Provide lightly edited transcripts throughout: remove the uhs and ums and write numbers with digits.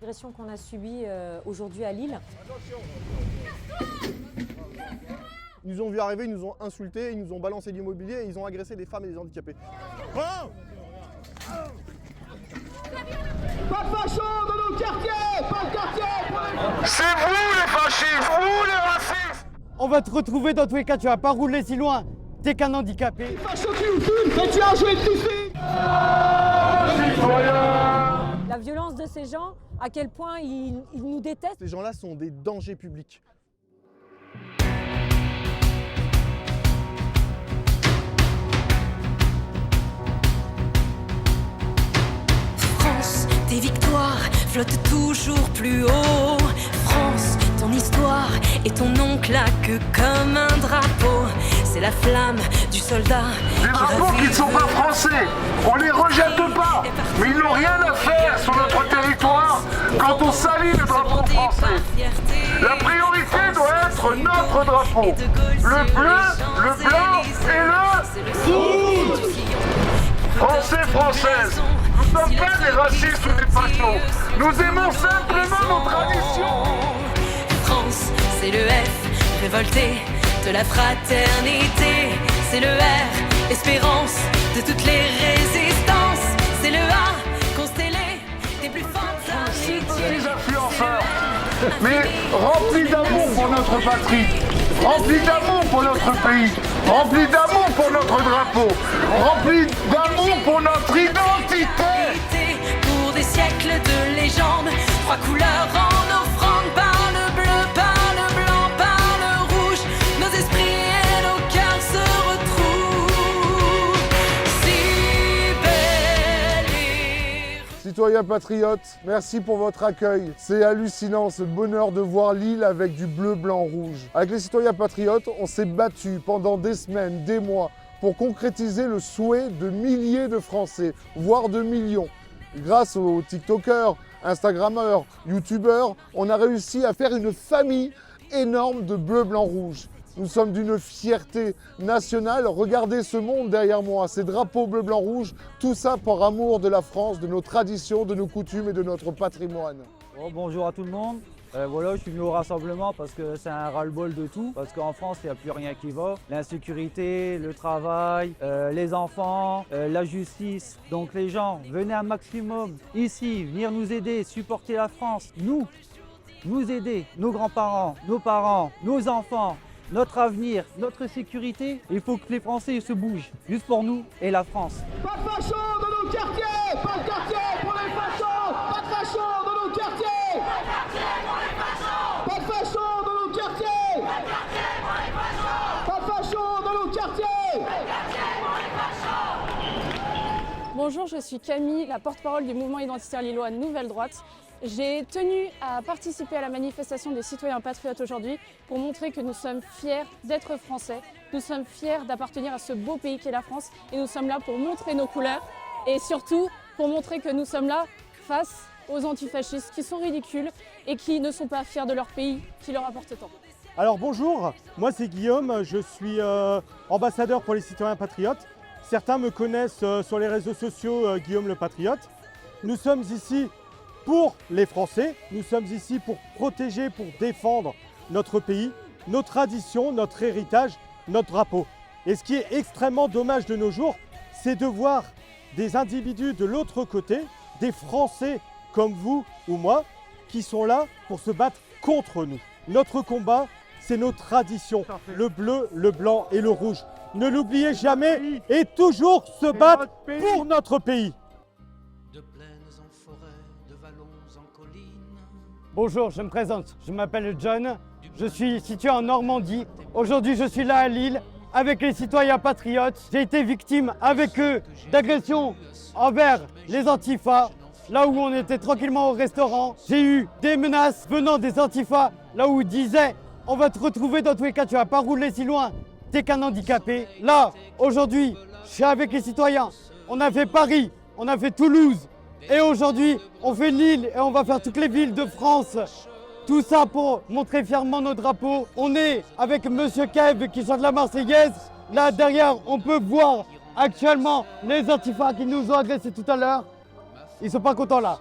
L'agression qu'on a subie aujourd'hui à Lille. Ils nous ont vu arriver, ils nous ont insultés, ils nous ont balancé l'immobilier et ils ont agressé des femmes et des handicapés. Pas de fachos dans nos quartiers! Pas de quartier! C'est vous les fascistes, vous les racistes! On va te retrouver dans tous les cas, tu vas pas rouler si loin, t'es qu'un handicapé. Les fachos qui nous fument, fais-tu un jeu de ici? La violence de ces gens, à quel point ils nous détestent. Ces gens-là sont des dangers publics. France, tes victoires flottent toujours plus haut. France, ton histoire et ton nom claquent comme un drapeau. C'est la flamme du soldat. Les drapeaux qui ne sont pas français, on les rejette pas, mais ils n'ont rien à faire sur notre territoire quand on salit le drapeau français. La priorité doit être notre drapeau. Le bleu, le blanc et le rouge. Français, françaises, nous ne sommes pas des racistes ou des fachos. Nous aimons simplement nos traditions. France, c'est le F, révolté de la fraternité. C'est le R, espérance de toutes les résistances. C'est le A, constellé des plus fortes amitiés. Les influenceurs, mais remplis d'amour pour notre patrie, remplis d'amour pour notre pays, remplis d'amour pour notre drapeau, remplis d'amour pour notre identité. Pour des siècles de légendes, trois couleurs en offrande, par le bleu, par le blanc, par le rouge, nos esprits et nos cœurs se retrouvent. Si belle et... Citoyens patriotes, merci pour votre accueil. C'est hallucinant, ce bonheur de voir Lille avec du bleu, blanc, rouge. Avec les citoyens patriotes, on s'est battu pendant des semaines, des mois, pour concrétiser le souhait de milliers de Français, voire de millions. Grâce aux TikTokers, Instagrammeurs, YouTubeurs, on a réussi à faire une famille énorme de bleu, blanc, rouge. Nous sommes d'une fierté nationale. Regardez ce monde derrière moi, ces drapeaux bleu, blanc, rouge, tout ça par amour de la France, de nos traditions, de nos coutumes et de notre patrimoine. Bon, bonjour à tout le monde. Voilà, je suis venu au rassemblement parce que c'est un ras-le-bol de tout. Parce qu'en France, il n'y a plus rien qui va. L'insécurité, le travail, les enfants, la justice. Donc les gens, venez un maximum ici, venir nous aider, supporter la France. Nous aider, nos grands-parents, nos parents, nos enfants, notre avenir, notre sécurité. Il faut que les Français se bougent, juste pour nous et la France. Pas de fachos dans nos quartiers! Pas de quartier pour les fachos! Pas de fachos dans nos quartiers! Pas de fachos dans nos quartiers! Pas de fachos dans nos quartiers! Bonjour, je suis Camille, la porte-parole du mouvement identitaire lillois Nouvelle Droite. J'ai tenu à participer à la manifestation des citoyens patriotes aujourd'hui pour montrer que nous sommes fiers d'être français, nous sommes fiers d'appartenir à ce beau pays qu'est la France et nous sommes là pour montrer nos couleurs et surtout pour montrer que nous sommes là face aux antifascistes qui sont ridicules et qui ne sont pas fiers de leur pays qui leur apporte tant. Alors bonjour, moi c'est Guillaume, je suis ambassadeur pour les citoyens patriotes. Certains me connaissent sur les réseaux sociaux Guillaume le Patriote. Nous sommes ici pour les Français, nous sommes ici pour protéger, pour défendre notre pays, nos traditions, notre héritage, notre drapeau. Et ce qui est extrêmement dommage de nos jours, c'est de voir des individus de l'autre côté, des Français comme vous ou moi, qui sont là pour se battre contre nous. Notre combat, c'est nos traditions, le bleu, le blanc et le rouge. Ne l'oubliez jamais et toujours se battre pour notre pays. De plaines en forêt, de vallons en collines. Bonjour, je me présente, je m'appelle John, je suis situé en Normandie. Aujourd'hui, je suis là à Lille avec les citoyens patriotes. J'ai été victime avec eux d'agressions envers les antifas. Là où on était tranquillement au restaurant, j'ai eu des menaces venant des antifas, là où ils disaient « on va te retrouver dans tous les cas, tu vas pas rouler si loin, t'es qu'un handicapé ». Là, aujourd'hui, je suis avec les citoyens. On a fait Paris, on a fait Toulouse, et aujourd'hui, on fait Lille et on va faire toutes les villes de France. Tout ça pour montrer fièrement nos drapeaux. On est avec Monsieur Kev qui chante la Marseillaise. Là, derrière, on peut voir actuellement les antifas qui nous ont agressés tout à l'heure. Ils sont pas contents là.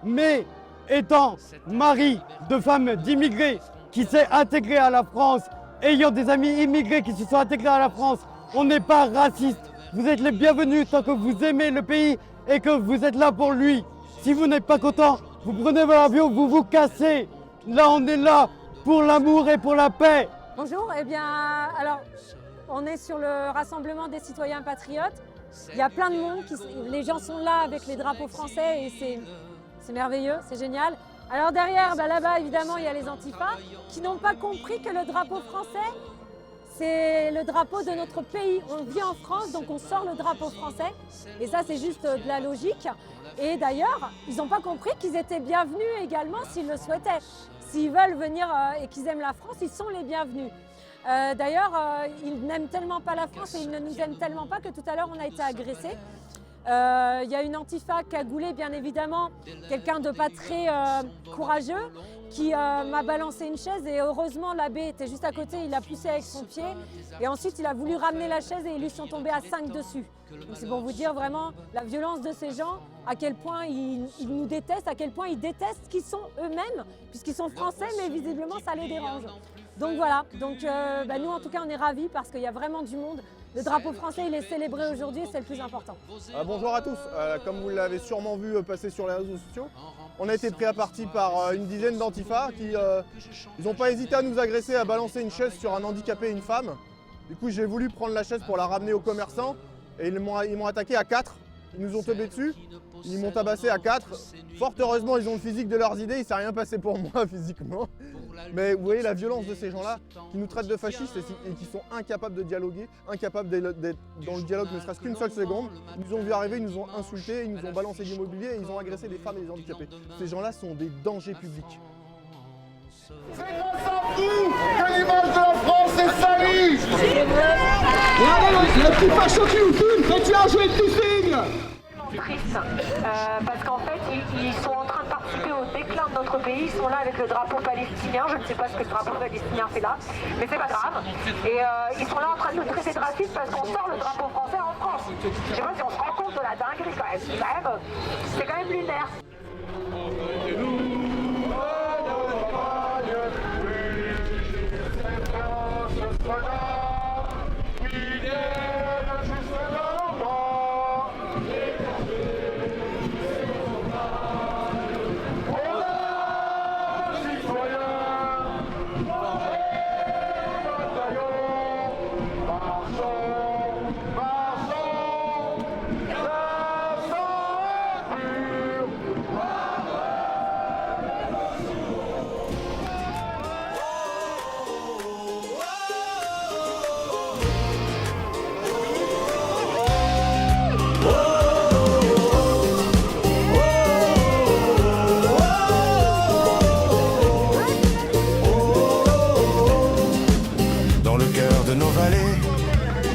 Mais étant mari de femme d'immigrés qui s'est intégrée à la France, ayant des amis immigrés qui se sont intégrés à la France, on n'est pas raciste. Vous êtes les bienvenus tant que vous aimez le pays et que vous êtes là pour lui. Si vous n'êtes pas content, vous prenez votre avion, vous vous cassez. Là, on est là pour l'amour et pour la paix. Bonjour, eh bien, alors, on est sur le rassemblement des citoyens patriotes. Il y a plein de monde, les gens sont là avec les drapeaux français et c'est merveilleux, c'est génial. Alors derrière, là-bas, évidemment, il y a les antifas qui n'ont pas compris que le drapeau français, c'est le drapeau de notre pays. On vit en France, donc on sort le drapeau français. Et ça, c'est juste de la logique. Et d'ailleurs, ils n'ont pas compris qu'ils étaient bienvenus également s'ils le souhaitaient. S'ils veulent venir et qu'ils aiment la France, ils sont les bienvenus. D'ailleurs, ils n'aiment tellement pas la France et ils ne nous aiment tellement pas que tout à l'heure, on a été agressés. Il y a une antifa cagoulée, bien évidemment, quelqu'un de pas très courageux, qui m'a balancé une chaise et heureusement l'abbé était juste à côté, il l'a poussé avec son pied et ensuite il a voulu ramener la chaise et ils lui sont tombés à 5 dessus. Donc c'est pour vous dire vraiment la violence de ces gens, à quel point ils nous détestent, à quel point ils détestent qui sont eux-mêmes, puisqu'ils sont français mais visiblement ça les dérange. Donc voilà, nous en tout cas on est ravis parce qu'il y a vraiment du monde. Le drapeau français il est célébré aujourd'hui et c'est le plus important. Bonjour à tous, comme vous l'avez sûrement vu passer sur les réseaux sociaux, on a été pris à partie par une dizaine d'antifas qui ils n'ont pas hésité à nous agresser, à balancer une chaise sur un handicapé et une femme. Du coup j'ai voulu prendre la chaise pour la ramener aux commerçants et ils m'ont attaqué à 4. Ils nous ont tombé dessus, ils m'ont tabassé à 4. Fort heureusement, ils ont le physique de leurs idées, il ne s'est rien passé pour moi physiquement. Mais vous voyez la violence de ces gens-là qui nous traitent de fascistes et qui sont incapables de dialoguer, incapables d'être dans le dialogue ne serait-ce qu'une seule seconde. Ils nous ont vu arriver, ils nous ont insultés, ils nous ont balancé de l'immobilier et ils ont agressé des femmes et des handicapés. Ces gens-là sont des dangers publics. C'est grâce à vous que l'image de la France est salie. Le petit facho qui nous filme, fais-tu un jouet de signe? Triste, parce qu'en fait ils sont en train de participer au déclin de notre pays, ils sont là avec le drapeau palestinien, je ne sais pas ce que le drapeau palestinien fait là, mais c'est pas grave, et ils sont là en train de nous traiter de racistes parce qu'on sort le drapeau français en France. Je sais pas si on se rend compte de la dinguerie quand même, c'est quand même lunaire.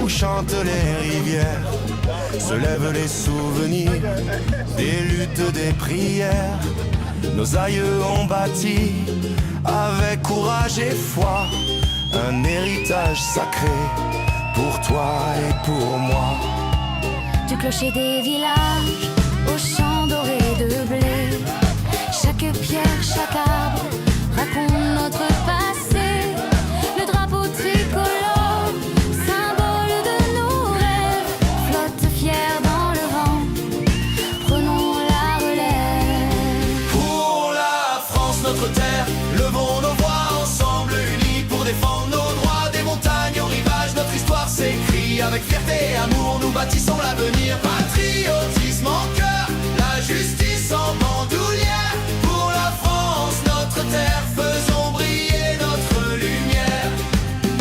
Chantent les rivières, se lèvent les souvenirs des luttes, des prières. Nos aïeux ont bâti avec courage et foi un héritage sacré pour toi et pour moi. Du clocher des villages aux champs dorés de blé, chaque pierre, chaque arbre raconte notre passé. Le drapeau tricolore, levons nos voix ensemble unis pour défendre nos droits. Des montagnes aux rivages, notre histoire s'écrit. Avec fierté et amour, nous bâtissons l'avenir. Patriotisme en cœur, la justice en bandoulière. Pour la France, notre terre, faisons briller notre lumière.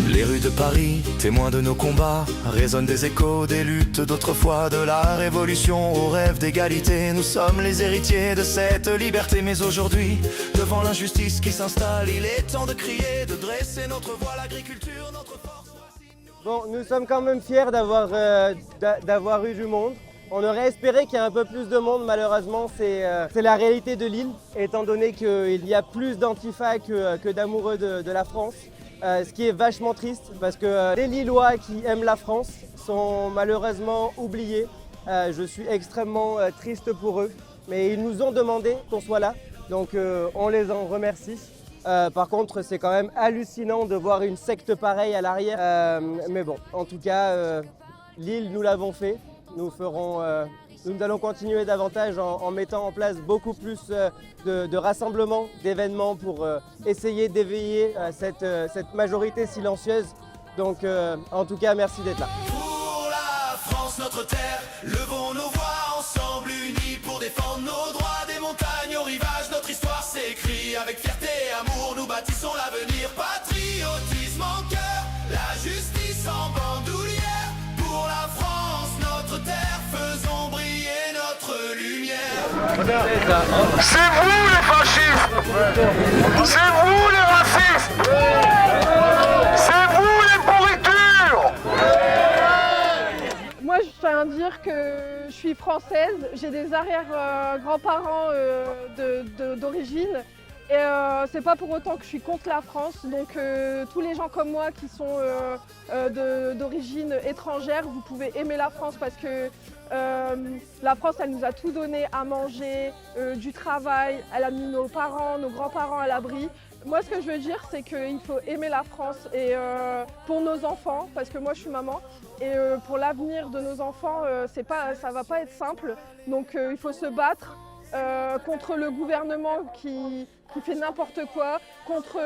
Les rues de Paris, témoins de nos combats, résonnent des échos des luttes d'autrefois. De la révolution au rêve d'égalité, nous sommes les héritiers de cette liberté. Mais aujourd'hui, devant l'injustice qui s'installe, il est temps de crier, de dresser notre voix. L'agriculture, notre force. Bon, nous sommes quand même fiers d'avoir eu du monde. On aurait espéré qu'il y ait un peu plus de monde, malheureusement c'est la réalité de Lille, étant donné qu'il y a plus d'antifa que d'amoureux de la France. Ce qui est vachement triste parce que les Lillois qui aiment la France sont malheureusement oubliés. Je suis extrêmement triste pour eux. mais ils nous ont demandé qu'on soit là, donc on les en remercie. Par contre, c'est quand même hallucinant de voir une secte pareille à l'arrière. Mais bon, en tout cas, Lille, nous l'avons fait. Nous allons continuer davantage en mettant en place beaucoup plus de rassemblements, d'événements pour essayer d'éveiller cette majorité silencieuse. Donc, en tout cas, merci d'être là. Pour la France, notre terre, levons nos voix ensemble unis pour défendre nos droits. Des montagnes au rivage, notre histoire s'écrit avec fierté et amour. Nous bâtissons l'avenir, patriotisme en cœur, la justice en bandoulière. Pour la France, notre terre, faisons briller notre lumière. C'est vous les fascistes. C'est vous les racistes. C'est vous les pourritures. Moi, je tiens à dire que je suis française, j'ai des arrière-grands-parents d'origine. Et c'est pas pour autant que je suis contre la France, donc tous les gens comme moi qui sont d'origine étrangère, vous pouvez aimer la France parce que la France, elle nous a tout donné à manger, du travail, elle a mis nos parents, nos grands-parents à l'abri. Moi, ce que je veux dire, c'est qu'il faut aimer la France et pour nos enfants, parce que moi je suis maman, et pour l'avenir de nos enfants, ça va pas être simple, donc il faut se battre. Contre le gouvernement qui fait n'importe quoi, contre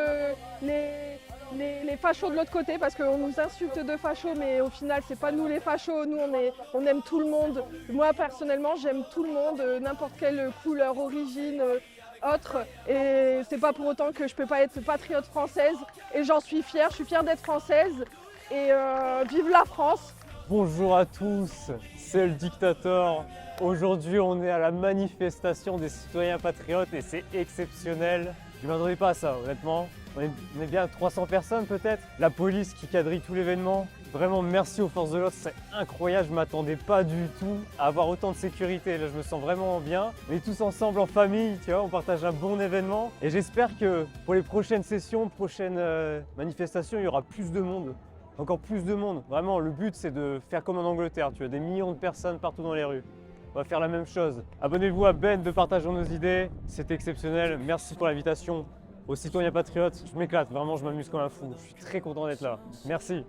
les fachos de l'autre côté, parce qu'on nous insulte de fachos, mais au final c'est pas nous les fachos, nous on aime tout le monde. Moi personnellement j'aime tout le monde, n'importe quelle couleur, origine, autre, et c'est pas pour autant que je peux pas être patriote française, et j'en suis fière, je suis fière d'être française, et vive la France. Bonjour à tous, c'est le dictateur. Aujourd'hui, on est à la manifestation des citoyens patriotes et c'est exceptionnel. Je ne m'attendais pas à ça, honnêtement. On est bien 300 personnes peut-être. La police qui quadrille tout l'événement. Vraiment, merci aux forces de l'ordre, c'est incroyable. Je ne m'attendais pas du tout à avoir autant de sécurité. Là, je me sens vraiment bien. On est tous ensemble en famille, tu vois, on partage un bon événement. Et j'espère que pour les prochaines sessions, prochaines manifestations, il y aura plus de monde. Encore plus de monde. Vraiment, le but, c'est de faire comme en Angleterre. Tu as des millions de personnes partout dans les rues. On va faire la même chose. Abonnez-vous à Ben de Partageons nos idées. C'est exceptionnel. Merci pour l'invitation aux citoyens patriotes. Je m'éclate. Vraiment, je m'amuse comme un fou. Je suis très content d'être là. Merci.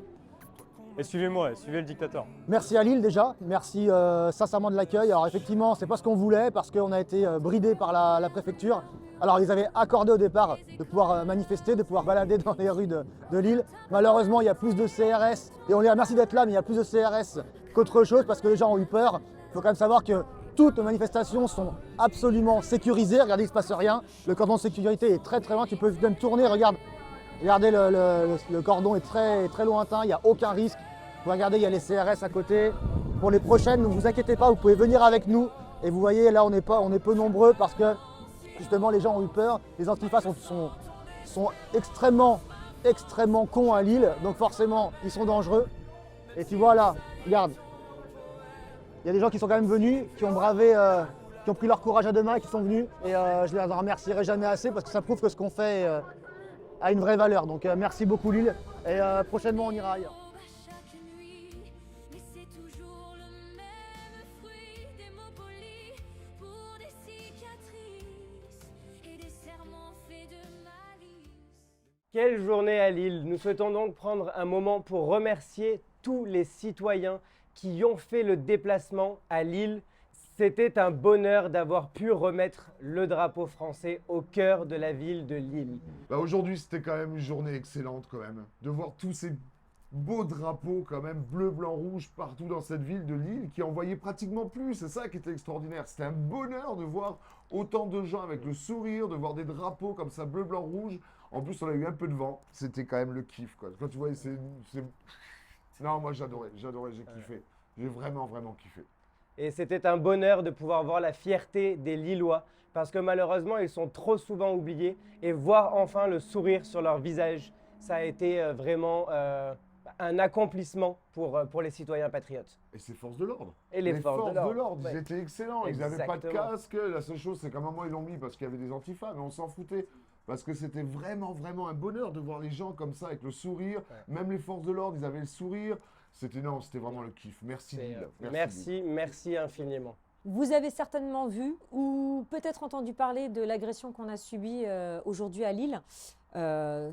Et suivez-moi, suivez le dictateur. Merci à Lille déjà. Merci sincèrement de l'accueil. Alors effectivement, c'est pas ce qu'on voulait parce qu'on a été bridé par la préfecture. Alors ils avaient accordé au départ de pouvoir manifester, de pouvoir balader dans les rues de Lille. Malheureusement, il y a plus de CRS et on les remercie d'être là, mais il y a plus de CRS qu'autre chose parce que les gens ont eu peur. Il faut quand même savoir que toutes les manifestations sont absolument sécurisées. Regardez, il ne se passe rien. Le cordon de sécurité est très très loin. Tu peux même tourner, regardez, le cordon est très lointain, il n'y a aucun risque. Vous regardez, il y a les CRS à côté. Pour les prochaines, ne vous inquiétez pas, vous pouvez venir avec nous. Et vous voyez, là, on est peu nombreux parce que justement, les gens ont eu peur. Les antifas sont extrêmement cons à Lille. Donc forcément, ils sont dangereux. Et tu vois là, regarde. Il y a des gens qui sont quand même venus, qui ont bravé, qui ont pris leur courage à deux mains et qui sont venus. Et je les remercierai jamais assez parce que ça prouve que ce qu'on fait a une vraie valeur. Donc merci beaucoup Lille. Et prochainement, on ira ailleurs. Quelle journée à Lille! Nous souhaitons donc prendre un moment pour remercier tous les citoyens qui ont fait le déplacement à Lille. C'était un bonheur d'avoir pu remettre le drapeau français au cœur de la ville de Lille. Aujourd'hui, c'était quand même une journée excellente quand même. De voir tous ces beaux drapeaux quand même, bleu, blanc, rouge, partout dans cette ville de Lille qui en voyait pratiquement plus. C'est ça qui était extraordinaire. C'était un bonheur de voir autant de gens avec le sourire, de voir des drapeaux comme ça, bleu, blanc, rouge. En plus, on a eu un peu de vent. C'était quand même le kiff, quoi. Quand tu vois, non, moi j'adorais, j'ai kiffé. J'ai vraiment kiffé. Et c'était un bonheur de pouvoir voir la fierté des Lillois parce que malheureusement, ils sont trop souvent oubliés et voir enfin le sourire sur leur visage, ça a été vraiment un accomplissement pour les citoyens patriotes. Et ces forces de l'ordre. Et les forces de l'ordre. Ils étaient excellents. Ils n'avaient pas de casque. La seule chose, c'est qu'à un moment, ils l'ont mis parce qu'il y avait des antifas, mais on s'en foutait. Parce que c'était vraiment un bonheur de voir les gens comme ça, avec le sourire. Ouais. Même les forces de l'ordre, ils avaient le sourire. C'était vraiment le kiff. Merci Lille. Merci infiniment. Vous avez certainement vu ou peut-être entendu parler de l'agression qu'on a subie aujourd'hui à Lille.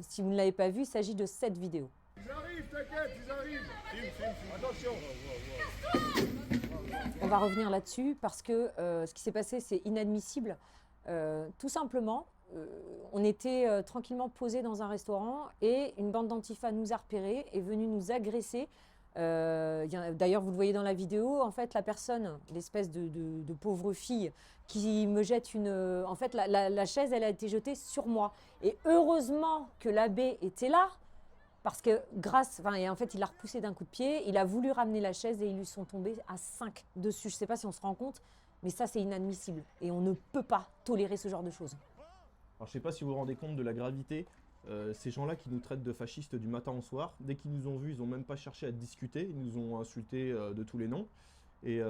Si vous ne l'avez pas vu, il s'agit de cette vidéo. Ils arrivent, t'inquiète, ils arrivent. Attention. On va revenir là-dessus parce que ce qui s'est passé, c'est inadmissible. Tout simplement, on était tranquillement posés dans un restaurant et une bande d'antifa nous a repérés, est venue nous agresser. D'ailleurs, vous le voyez dans la vidéo, en fait, la personne, l'espèce de pauvre fille qui me jette une... En fait, la chaise, elle a été jetée sur moi. Et heureusement que l'abbé était là, parce que et en fait, il l'a repoussé d'un coup de pied, il a voulu ramener la chaise et ils lui sont tombés à 5 dessus. Je ne sais pas si on se rend compte, mais ça, c'est inadmissible. Et on ne peut pas tolérer ce genre de choses. Alors, je ne sais pas si vous vous rendez compte de la gravité. Ces gens-là qui nous traitent de fascistes du matin au soir, dès qu'ils nous ont vus, ils n'ont même pas cherché à discuter, ils nous ont insultés de tous les noms. Et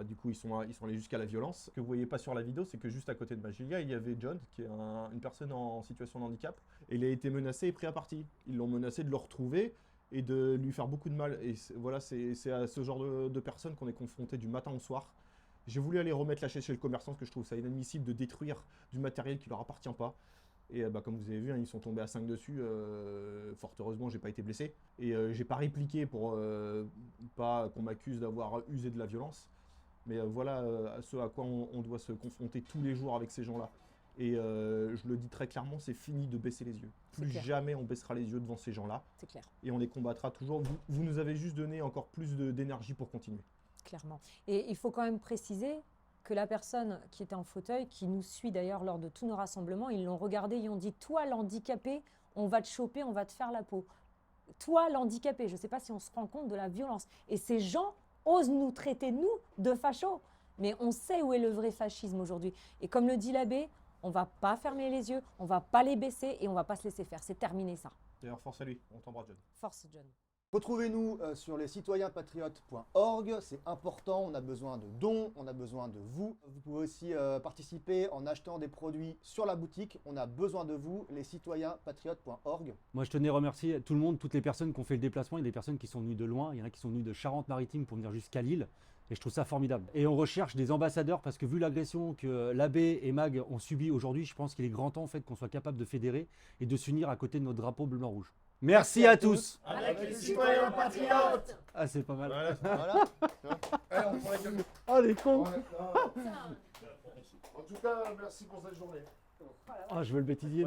du coup, ils sont allés jusqu'à la violence. Ce que vous ne voyez pas sur la vidéo, c'est que juste à côté de Magilia, il y avait John, qui est une personne en situation de handicap. Et il a été menacé et pris à partie. Ils l'ont menacé de le retrouver et de lui faire beaucoup de mal. Et voilà, c'est à ce genre de personnes qu'on est confronté du matin au soir. J'ai voulu aller remettre la chaise chez le commerçant, parce que je trouve ça inadmissible de détruire du matériel qui ne leur appartient pas. Et comme vous avez vu, ils sont tombés à 5 dessus. Fort heureusement, j'ai pas été blessé. Et j'ai pas répliqué pour pas qu'on m'accuse d'avoir usé de la violence. Mais voilà ce à quoi on doit se confronter tous les jours avec ces gens-là. Et je le dis très clairement, c'est fini de baisser les yeux. Plus jamais on baissera les yeux devant ces gens-là. C'est clair. Et on les combattra toujours. Vous nous avez juste donné encore plus d'énergie pour continuer. Clairement. Et il faut quand même préciser que la personne qui était en fauteuil, qui nous suit d'ailleurs lors de tous nos rassemblements, ils l'ont regardé, ils ont dit « Toi, l'handicapé, on va te choper, on va te faire la peau. Toi, l'handicapé », je ne sais pas si on se rend compte de la violence. Et ces gens osent nous traiter, nous, de fachos. Mais on sait où est le vrai fascisme aujourd'hui. Et comme le dit l'abbé, on ne va pas fermer les yeux, on ne va pas les baisser et on ne va pas se laisser faire. C'est terminé ça. D'ailleurs, force à lui, on t'embrasse John. Force John. Retrouvez-nous sur lescitoyenpatriotes.org, c'est important, on a besoin de dons, on a besoin de vous. Vous pouvez aussi participer en achetant des produits sur la boutique, on a besoin de vous, lescitoyenpatriotes.org. Moi je tenais à remercier tout le monde, toutes les personnes qui ont fait le déplacement, il y a des personnes qui sont venues de loin, il y en a qui sont venues de Charente-Maritime pour venir jusqu'à Lille. Et je trouve ça formidable. Et on recherche des ambassadeurs parce que vu l'agression que l'abbé et Mag ont subi aujourd'hui, je pense qu'il est grand temps en fait, qu'on soit capable de fédérer et de s'unir à côté de notre drapeau bleu-blanc-rouge. Merci à tous. Avec les citoyens patriotes. Ah c'est pas mal. Voilà. Allez, on prend la gueule. Oh les cons. En tout cas, merci pour cette journée. Ah, je veux le bêtisier.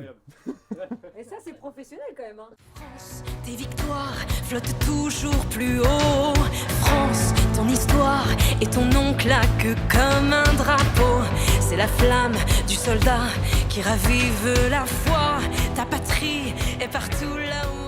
Et ça, c'est professionnel quand même. Hein. France, tes victoires flottent toujours plus haut. France, ton histoire et ton nom claquent comme un drapeau. C'est la flamme du soldat qui ravive la foi. Ta patrie est partout là où